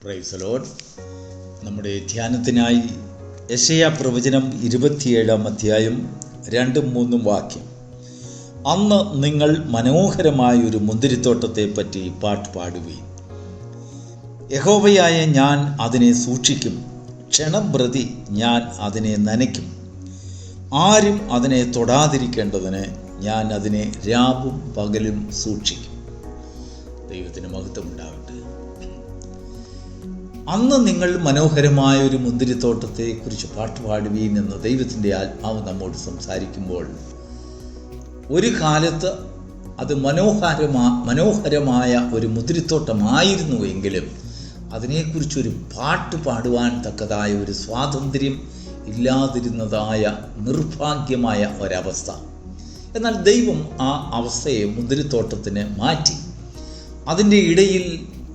Praise the Lord. നമ്മുടെ ധ്യാനത്തിനായി യെശയ്യാ പ്രവചനം 27-ാം അധ്യായം 2-3 വാക്യം. അന്ന് നിങ്ങൾ മനോഹരമായൊരു മുന്തിരിത്തോട്ടത്തെപ്പറ്റി പാട്ട് പാടുവീൻ. യഹോവയായ ഞാൻ അതിനെ സൂക്ഷിക്കും, ക്ഷണം പ്രതി ഞാൻ അതിനെ നനയ്ക്കും. ആരും അതിനെ തൊടാതിരിക്കേണ്ടതിന് ഞാൻ അതിനെ രാവും പകലും സൂക്ഷിക്കും. ദൈവത്തിന് മഹത്വമുണ്ടാവട്ടെ. അന്ന് നിങ്ങൾ മനോഹരമായ ഒരു മുന്തിരിത്തോട്ടത്തെക്കുറിച്ച് പാട്ട് പാടുവീൻ എന്ന് ദൈവത്തിൻ്റെ ആത്മാവ് നമ്മോട് സംസാരിക്കുമ്പോൾ, ഒരു കാലത്ത് അത് മനോഹരമായ ഒരു മുന്തിരിത്തോട്ടമായിരുന്നുവെങ്കിലും അതിനെക്കുറിച്ചൊരു പാട്ട് പാടുവാൻ തക്കതായ ഒരു സ്വാതന്ത്ര്യം ഇല്ലാതിരുന്നതായ നിർഭാഗ്യമായ ഒരവസ്ഥ. എന്നാൽ ദൈവം ആ അവസ്ഥയെ മുന്തിരിത്തോട്ടത്തിന് മാറ്റി. അതിൻ്റെ ഇടയിൽ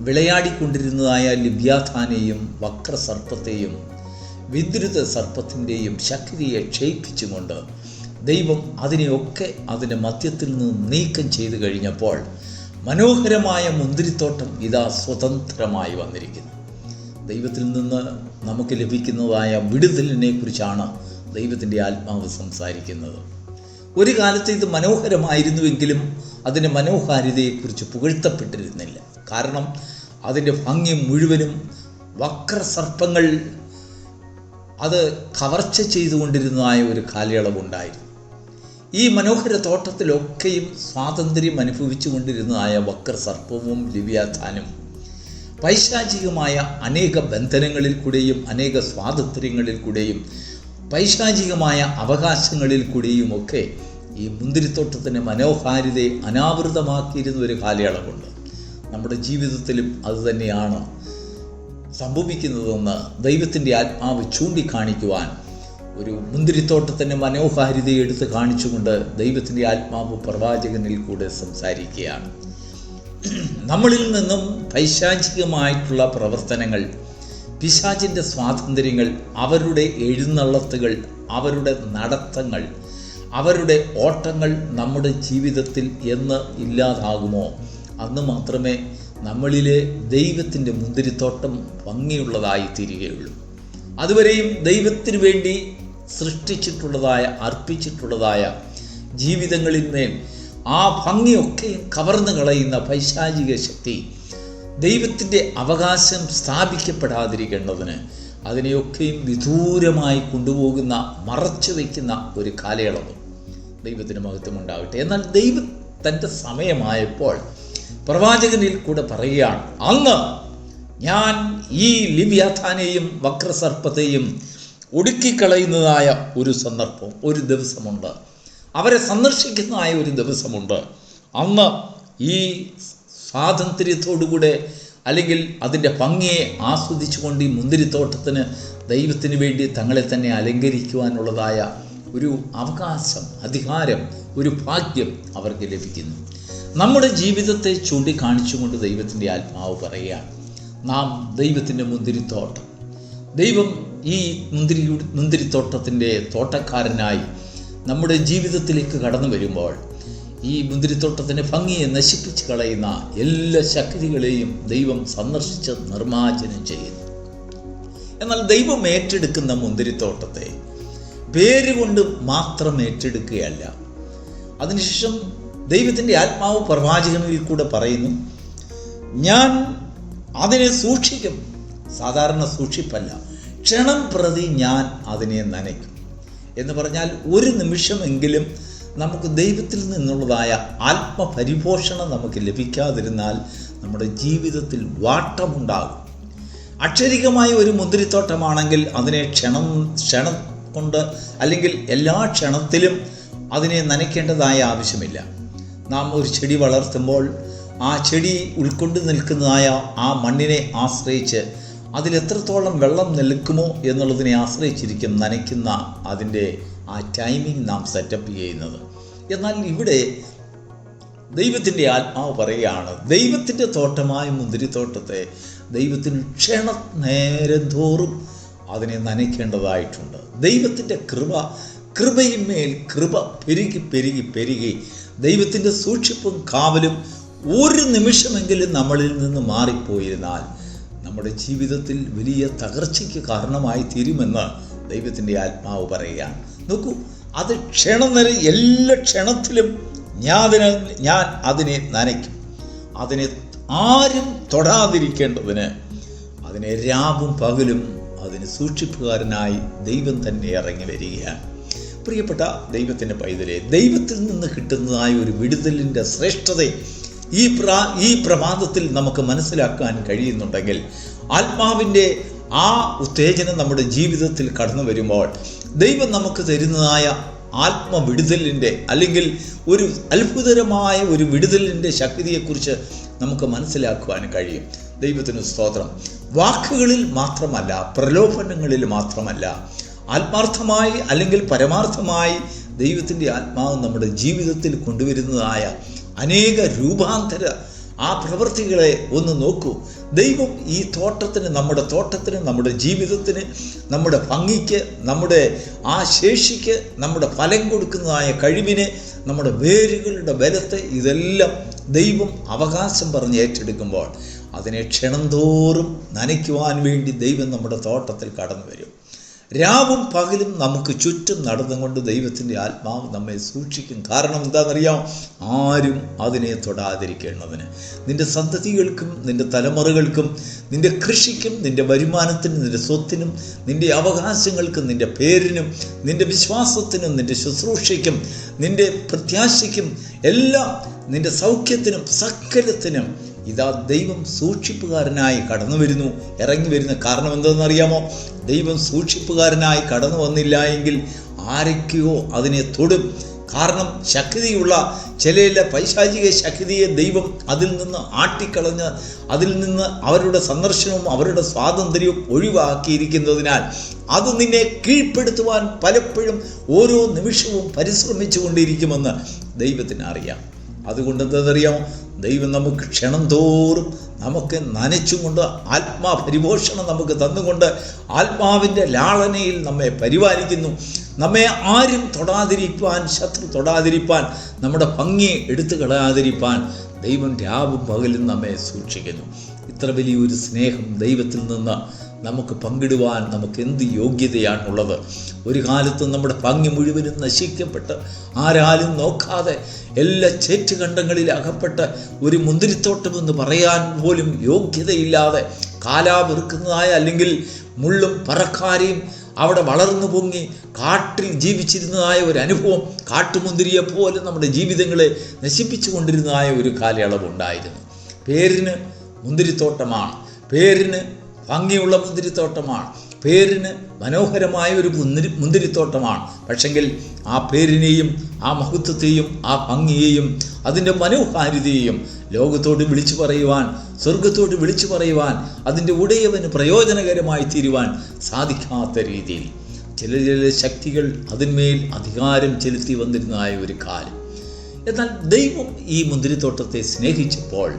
വിളയാടിക്കൊണ്ടിരുന്നതായ ലിവ്യാഥാനെയും വക്രസർപ്പത്തെയും വിദ്രുത സർപ്പത്തിൻ്റെയും ശക്തിയെ ക്ഷയിപ്പിച്ചുകൊണ്ട് ദൈവം അതിനെയൊക്കെ അതിൻ്റെ മധ്യത്തിൽ നിന്ന് നീക്കം ചെയ്തു കഴിഞ്ഞപ്പോൾ മനോഹരമായ മുന്തിരിത്തോട്ടം ഇതാ സ്വതന്ത്രമായി വന്നിരിക്കുന്നു. ദൈവത്തിൽ നിന്ന് നമുക്ക് ലഭിക്കുന്നതായ വിടുതലിനെ കുറിച്ചാണ് ദൈവത്തിൻ്റെ ആത്മാവ് സംസാരിക്കുന്നത്. ഒരു കാലത്ത് ഇത് മനോഹരമായിരുന്നുവെങ്കിലും അതിൻ്റെ മനോഹാരിതയെക്കുറിച്ച് പുകഴ്ത്തപ്പെട്ടിരുന്നില്ല. കാരണം അതിൻ്റെ ഭംഗി മുഴുവനും വക്രസർപ്പങ്ങൾ അത് കവർച്ച ചെയ്തുകൊണ്ടിരുന്നതായ ഒരു കാലയളവുണ്ടായിരുന്നു. ഈ മനോഹര തോട്ടത്തിലൊക്കെയും സ്വാതന്ത്ര്യം അനുഭവിച്ചു കൊണ്ടിരുന്നതായ വക്രസർപ്പവും ലിവ്യാഥാനും പൈശാചികമായ അനേക ബന്ധനങ്ങളിൽ കൂടെയും അനേക സ്വാതന്ത്ര്യങ്ങളിൽ കൂടെയും പൈശാചികമായ അവകാശങ്ങളിൽ കൂടെയും ഒക്കെ ഈ മുന്തിരിത്തോട്ടത്തിൻ്റെ മനോഹാരിതയെ അനാവൃതമാക്കിയിരുന്ന ഒരു കാലയളവുണ്ട്. നമ്മുടെ ജീവിതത്തിലും അതുതന്നെയാണ് സംഭവിക്കുന്നതെന്ന് ദൈവത്തിൻ്റെ ആത്മാവ് ചൂണ്ടിക്കാണിക്കുവാൻ ഒരു മുന്തിരിത്തോട്ടത്തിൻ്റെ മനോഹാരിതയെ എടുത്ത് കാണിച്ചുകൊണ്ട് ദൈവത്തിൻ്റെ ആത്മാവ് പ്രവാചകനിൽ കൂടെ സംസാരിക്കുകയാണ്. നമ്മളിൽ നിന്നും പൈശാചികമായിട്ടുള്ള പ്രവർത്തനങ്ങൾ, പിശാചിൻ്റെ സ്വാതന്ത്ര്യങ്ങൾ, അവരുടെ എഴുന്നള്ളത്തുകൾ, അവരുടെ നടത്തങ്ങൾ, അവരുടെ ഓട്ടങ്ങൾ നമ്മുടെ ജീവിതത്തിൽ എന്ന് ഇല്ലാതാകുമോ അന്ന് മാത്രമേ നമ്മളിലെ ദൈവത്തിൻ്റെ മുന്തിരിത്തോട്ടം ഭംഗിയുള്ളതായി തീരുകയുള്ളൂ. അതുവരെയും ദൈവത്തിന് വേണ്ടി സൃഷ്ടിച്ചിട്ടുള്ളതായ അർപ്പിച്ചിട്ടുള്ളതായ ജീവിതങ്ങളിന്മേൽ ആ ഭംഗിയൊക്കെ കവർന്നു കളയുന്ന പൈശാചിക ശക്തി ദൈവത്തിൻ്റെ അവകാശം സ്ഥാപിക്കപ്പെടാതിരിക്കേണ്ടതിന് അതിനെയൊക്കെയും വിദൂരമായി കൊണ്ടുപോകുന്ന, മറച്ചു വയ്ക്കുന്ന ഒരു കാലയളവ്. ദൈവത്തിന് മഹത്വം ഉണ്ടാവട്ടെ. എന്നാൽ ദൈവം തൻ്റെ സമയമായപ്പോൾ പ്രവാചകനിൽ കൂടെ പറയുകയാണ്, അന്ന് ഞാൻ ഈ ലിവ്യാഥാനെയും വക്രസർപ്പത്തെയും ഒടുക്കിക്കളയുന്നതായ ഒരു സന്ദർഭം, ഒരു ദിവസമുണ്ട്. അവരെ സന്ദർശിക്കുന്നതായ ഒരു ദിവസമുണ്ട്. അന്ന് ഈ സ്വാതന്ത്ര്യത്തോടുകൂടെ അല്ലെങ്കിൽ അതിൻ്റെ ഭംഗിയെ ആസ്വദിച്ചുകൊണ്ട് ഈ മുന്തിരിത്തോട്ടത്തിന് ദൈവത്തിന് വേണ്ടി തങ്ങളെ തന്നെ അലങ്കരിക്കുവാനുള്ളതായ ഒരു അവകാശം, അധികാരം, ഒരു ഭാഗ്യം അവർക്ക് ലഭിക്കുന്നു. നമ്മുടെ ജീവിതത്തെ ചൂണ്ടിക്കാണിച്ചുകൊണ്ട് ദൈവത്തിൻ്റെ ആത്മാവ് പറയുകയാണ്, നാം ദൈവത്തിൻ്റെ മുന്തിരിത്തോട്ടം. ദൈവം ഈ മുന്തിരിത്തോട്ടത്തിൻ്റെ തോട്ടക്കാരനായി നമ്മുടെ ജീവിതത്തിലേക്ക് കടന്നു വരുമ്പോൾ ഈ മുന്തിരിത്തോട്ടത്തിൻ്റെ ഭംഗിയെ നശിപ്പിച്ച് കളയുന്ന എല്ലാ ശക്തികളെയും ദൈവം സന്ദർശിച്ച് നിർമ്മാർജ്ജനം ചെയ്യുന്നു. എന്നാൽ ദൈവം ഏറ്റെടുക്കുന്ന മുന്തിരിത്തോട്ടത്തെ പേരുകൊണ്ട് മാത്രം ഏറ്റെടുക്കുകയല്ല. അതിനുശേഷം ദൈവത്തിൻ്റെ ആത്മാവ് പ്രവാചകനിൽ കൂടെ പറയുന്നു, ഞാൻ അതിനെ സൂക്ഷിക്കും. സാധാരണ സൂക്ഷിപ്പല്ല, ക്ഷണം പ്രതി ഞാൻ അതിനെ നനയ്ക്കും എന്ന് പറഞ്ഞാൽ ഒരു നിമിഷമെങ്കിലും നമുക്ക് ദൈവത്തിൽ നിന്നുള്ളതായ ആത്മപരിപോഷണം നമുക്ക് ലഭിക്കാതിരുന്നാൽ നമ്മുടെ ജീവിതത്തിൽ വാട്ടമുണ്ടാകും. അക്ഷരികമായ ഒരു മുന്തിരിത്തോട്ടമാണെങ്കിൽ അതിനെ ക്ഷണം കൊണ്ട് അല്ലെങ്കിൽ എല്ലാ ക്ഷണത്തിലും അതിനെ നനയ്ക്കേണ്ടതായ ആവശ്യമില്ല. നാം ഒരു ചെടി വളർത്തുമ്പോൾ ആ ചെടി ഉൾക്കൊണ്ട് നിൽക്കുന്നതായ ആ മണ്ണിനെ ആശ്രയിച്ച് അതിലെത്രത്തോളം വെള്ളം നിൽക്കുമോ എന്നുള്ളതിനെ ആശ്രയിച്ചിരിക്കും നനയ്ക്കുന്ന അതിൻ്റെ ആ ടൈമിംഗ് നാം സെറ്റപ്പ് ചെയ്യുന്നത്. എന്നാൽ ഇവിടെ ദൈവത്തിൻ്റെ ആത്മാവ് പറയുകയാണ്, ദൈവത്തിൻ്റെ തോട്ടമായ മുന്തിരിത്തോട്ടത്തെ ദൈവത്തിന് നേരം തോറും അതിനെ നനയ്ക്കേണ്ടതായിട്ടുണ്ട്. ദൈവത്തിൻ്റെ കൃപയിന്മേൽ കൃപ പെരുകി പെരുകി പെരുകി ദൈവത്തിൻ്റെ സൂക്ഷിപ്പും കാവലും ഒരു നിമിഷമെങ്കിലും നമ്മളിൽ നിന്ന് മാറിപ്പോയിരുന്നാൽ നമ്മുടെ ജീവിതത്തിൽ വലിയ തകർച്ചയ്ക്ക് കാരണമായി തീരുമെന്ന് ദൈവത്തിൻ്റെ ആത്മാവ് പറയുകയാണ്. നോക്കൂ, അത് എല്ലാ ക്ഷണത്തിലും ഞാൻ അതിനെ നനയ്ക്കും. അതിനെ ആരും തൊടാതിരിക്കേണ്ടതിന് അതിനെ രാവും പകലും അതിന് സൂക്ഷിപ്പുകാരനായി ദൈവം തന്നെ ഇറങ്ങി വരികയാണ്. പ്രിയപ്പെട്ട ദൈവത്തിൻ്റെ പൈതലെ, ദൈവത്തിൽ നിന്ന് കിട്ടുന്നതായ ഒരു വിടുതലിൻ്റെ ശ്രേഷ്ഠത ഈ പ്രഭാതത്തിൽ നമുക്ക് മനസ്സിലാക്കാൻ കഴിയുന്നുണ്ടെങ്കിൽ, ആത്മാവിൻ്റെ ആ ഉത്തേജനം നമ്മുടെ ജീവിതത്തിൽ കടന്നു വരുമ്പോൾ ദൈവം നമുക്ക് തരുന്നതായ ആത്മവിടുതലിൻ്റെ അല്ലെങ്കിൽ ഒരു അത്ഭുതകരമായ ഒരു വിടുതലിൻ്റെ ശക്തിയെക്കുറിച്ച് നമുക്ക് മനസ്സിലാക്കുവാൻ കഴിയും. ദൈവത്തിന് സ്തോത്രം. വാക്കുകളിൽ മാത്രമല്ല, പ്രലോഭനങ്ങളിൽ മാത്രമല്ല, ആത്മാർത്ഥമായി അല്ലെങ്കിൽ പരമാർത്ഥമായി ദൈവത്തിൻ്റെ ആത്മാവ് നമ്മുടെ ജീവിതത്തിൽ കൊണ്ടുവരുന്നതായ അനേക രൂപാന്തര ആ പ്രവൃത്തികളെ ഒന്ന് നോക്കൂ. ദൈവം ഈ നമ്മുടെ തോട്ടത്തിന്, നമ്മുടെ ജീവിതത്തിന്, നമ്മുടെ ഭംഗിക്ക്, നമ്മുടെ ആ ശേഷിക്ക്, നമ്മുടെ ഫലം കൊടുക്കുന്നതായ കഴിവിനെ, നമ്മുടെ വേരുകളുടെ ബലത്തെ, ഇതെല്ലാം ദൈവം അവകാശം പറഞ്ഞ് ഏറ്റെടുക്കുമ്പോൾ അതിനെ ക്ഷണം തോറും നനയ്ക്കുവാൻ വേണ്ടി ദൈവം നമ്മുടെ തോട്ടത്തിൽ കടന്നു വരും. രാവും പകലും നമുക്ക് ചുറ്റും നടന്നുകൊണ്ട് ദൈവത്തിൻ്റെ ആത്മാവ് നമ്മെ സൂക്ഷിക്കും. കാരണം എന്താണെന്നറിയാം? ആരും അതിനെ തൊടാതിരിക്കേണ്ടതിന്. നിൻ്റെ സന്തതികൾക്കും നിൻ്റെ തലമുറകൾക്കും നിൻ്റെ കൃഷിക്കും നിൻ്റെ വരുമാനത്തിനും നിൻ്റെ സ്വത്തിനും നിൻ്റെ അവകാശങ്ങൾക്കും നിൻ്റെ പേരിനും നിൻ്റെ വിശ്വാസത്തിനും നിൻ്റെ ശുശ്രൂഷയ്ക്കും നിൻ്റെ പ്രത്യാശയ്ക്കും എല്ലാം നിൻ്റെ സൗഖ്യത്തിനും സകലത്തിനും ഇതാ ദൈവം സൂക്ഷിപ്പുകാരനായി കടന്നു വരുന്നു, ഇറങ്ങി വരുന്ന. കാരണം എന്താണെന്നറിയാമോ? ദൈവം സൂക്ഷിപ്പുകാരനായി കടന്നു വന്നില്ല എങ്കിൽ ആരൊക്കെയോ അതിനെ തൊടും. കാരണം ശക്തിയുള്ള ചില പൈശാചിക ശക്തിയെ ദൈവം അതിൽ നിന്ന് ആട്ടിക്കളഞ്ഞ് അതിൽ നിന്ന് അവരുടെ സന്ദർശനവും അവരുടെ സ്വാതന്ത്ര്യവും ഒഴിവാക്കിയിരിക്കുന്നതിനാൽ അത് നിന്നെ കീഴ്പ്പെടുത്തുവാൻ പലപ്പോഴും ഓരോ നിമിഷവും പരിശ്രമിച്ചു കൊണ്ടിരിക്കുമെന്ന് ദൈവത്തിന് അറിയാം. അതുകൊണ്ട് എന്താണെന്നറിയാമോ? ദൈവം നമുക്ക് ക്ഷണം തോറും നമുക്ക് നനച്ചുകൊണ്ട് ആത്മാപരിപോഷണം നമുക്ക് തന്നുകൊണ്ട് ആത്മാവിൻ്റെ ലാളനയിൽ നമ്മെ പരിപാലിക്കുന്നു. നമ്മെ ആരും തൊടാതിരിപ്പാൻ, ശത്രു തൊടാതിരിപ്പാൻ, നമ്മുടെ ഭംഗിയെ എടുത്തു കളയാതിരിപ്പാൻ ദൈവം രാവും പകലും നമ്മെ സൂക്ഷിക്കുന്നു. ഇത്ര വലിയൊരു സ്നേഹം ദൈവത്തിൽ നിന്ന് നമുക്ക് പങ്കിടുവാൻ നമുക്ക് എന്ത് യോഗ്യതയാണുള്ളത്? ഒരു കാലത്തും നമ്മുടെ ഭംഗി മുഴുവനും നശിക്കപ്പെട്ട് ആരാലും നോക്കാതെ എല്ലാ ചേറ്റുകണ്ടങ്ങളിൽ അകപ്പെട്ട് ഒരു മുന്തിരിത്തോട്ടമെന്ന് പറയാൻ പോലും യോഗ്യതയില്ലാതെ കാലാവെറുക്കുന്നതായ അല്ലെങ്കിൽ മുള്ളും പറക്കാരെയും അവിടെ വളർന്നു പൊങ്ങി കാട്ടിൽ ജീവിച്ചിരുന്നതായ ഒരു അനുഭവം, കാട്ടുമുന്തിരിയെപ്പോലെ നമ്മുടെ ജീവിതങ്ങളെ നശിപ്പിച്ചു കൊണ്ടിരുന്നതായ ഒരു കാലയളവുണ്ടായിരുന്നു. പേരിന് മുന്തിരിത്തോട്ടമാണ്, പേരിന് ഭംഗിയുള്ള മുന്തിരിത്തോട്ടമാണ്, പേരിന് മനോഹരമായ ഒരു മുന്തിരിത്തോട്ടമാണ്. പക്ഷെങ്കിൽ ആ പേരിനെയും ആ മഹത്വത്തെയും ആ ഭംഗിയെയും അതിൻ്റെ മനോഹാരിതയെയും ലോകത്തോട് വിളിച്ചു പറയുവാൻ, സ്വർഗത്തോട് വിളിച്ചു പറയുവാൻ, അതിൻ്റെ ഉടയവന് പ്രയോജനകരമായി തീരുവാൻ സാധിക്കാത്ത രീതിയിൽ ചില ശക്തികൾ അതിന്മേൽ അധികാരം ചെലുത്തി വന്നിരുന്നതായ ഒരു കാലം. എന്നാൽ ദൈവം ഈ മുന്തിരിത്തോട്ടത്തെ സ്നേഹിച്ചപ്പോൾ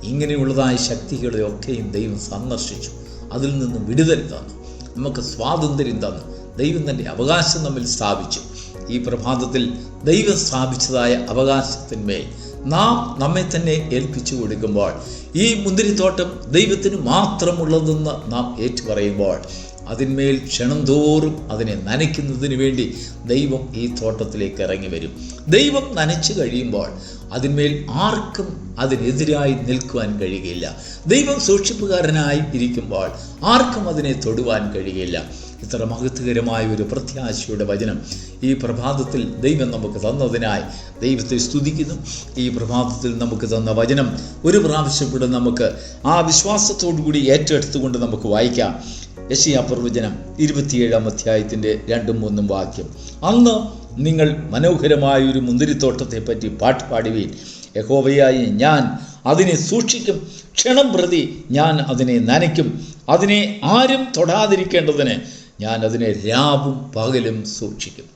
ഇങ്ങനെയുള്ളതായ ശക്തികളെയൊക്കെയും ദൈവം സന്ദർശിച്ചു. അതിൽ നിന്ന് വിടുതൽ തന്നു, നമുക്ക് സ്വാതന്ത്ര്യം തന്നു. ദൈവം തൻ്റെ അവകാശം നമ്മിൽ സ്ഥാപിച്ചു. ഈ പ്രഭാതത്തിൽ ദൈവം സ്ഥാപിച്ചതായ അവകാശത്തിന്മേൽ നാം നമ്മെ തന്നെ ഏൽപ്പിച്ചു കൊടുക്കുമ്പോൾ, ഈ മുന്തിരിത്തോട്ടം ദൈവത്തിന് മാത്രമുള്ളതെന്ന് നാം ഏറ്റുപറയുമ്പോൾ അതിന്മേൽ ക്ഷണം തോറും അതിനെ നനയ്ക്കുന്നതിന് വേണ്ടി ദൈവം ഈ തോട്ടത്തിലേക്ക് ഇറങ്ങി വരും. ദൈവം നനച്ചു കഴിയുമ്പോൾ അതിന്മേൽ ആർക്കും അതിനെതിരായി നിൽക്കുവാൻ കഴിയുകയില്ല. ദൈവം സൂക്ഷിപ്പുകാരനായി ഇരിക്കുമ്പോൾ ആർക്കും അതിനെ തൊടുവാൻ കഴിയുകയില്ല. ഇത്ര മഹത്വകരമായ ഒരു പ്രത്യാശയുടെ വചനം ഈ പ്രഭാതത്തിൽ ദൈവം നമുക്ക് തന്നതിനായി ദൈവത്തെ സ്തുതിക്കുന്നു. ഈ പ്രഭാതത്തിൽ നമുക്ക് തന്ന വചനം ഒരു പ്രാവശ്യം കൂടെ നമുക്ക് ആ വിശ്വാസത്തോടു കൂടി ഏറ്റെടുത്തുകൊണ്ട് നമുക്ക് വായിക്കാം. യെശയ്യാപ്രവചനം 27-ാം അധ്യായത്തിൻ്റെ 2-3 വാക്യം. അന്ന് നിങ്ങൾ മനോഹരമായൊരു മുന്തിരിത്തോട്ടത്തെപ്പറ്റി പാട്ട് പാടുവീൻ. യഹോവയായ ഞാൻ അതിനെ സൂക്ഷിക്കും, ക്ഷണം പ്രതി ഞാൻ അതിനെ നനയ്ക്കും. അതിനെ ആരും തൊടാതിരിക്കേണ്ടതിന് ഞാൻ അതിനെ രാവും പകലും സൂക്ഷിക്കും.